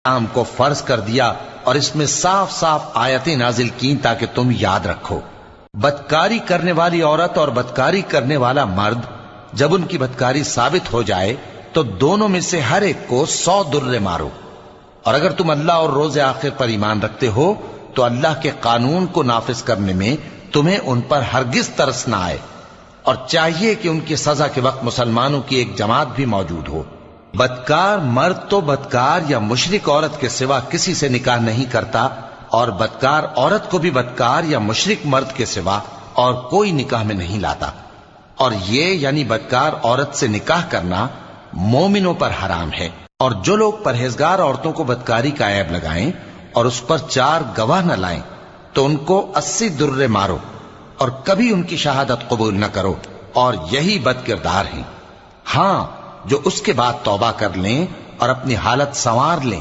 کام کو فرض کر دیا اور اس میں صاف صاف آیتیں نازل کی تاکہ تم یاد رکھو۔ بدکاری کرنے والی عورت اور بدکاری کرنے والا مرد جب ان کی بدکاری ثابت ہو جائے تو دونوں میں سے ہر ایک کو 100 درے مارو، اور اگر تم اللہ اور روز آخر پر ایمان رکھتے ہو تو اللہ کے قانون کو نافذ کرنے میں تمہیں ان پر ہرگز ترس نہ آئے، اور چاہیے کہ ان کی سزا کے وقت مسلمانوں کی ایک جماعت بھی موجود ہو۔ بدکار مرد تو بدکار یا مشرک عورت کے سوا کسی سے نکاح نہیں کرتا، اور بدکار عورت کو بھی بدکار یا مشرک مرد کے سوا اور کوئی نکاح میں نہیں لاتا، اور یہ یعنی بدکار عورت سے نکاح کرنا مومنوں پر حرام ہے۔ اور جو لوگ پرہیزگار عورتوں کو بدکاری کا عیب لگائیں اور اس پر 4 گواہ نہ لائیں تو ان کو 80 درے مارو، اور کبھی ان کی شہادت قبول نہ کرو، اور یہی بد کردار ہیں۔ ہاں، جو اس کے بعد توبہ کر لیں اور اپنی حالت سنوار لیں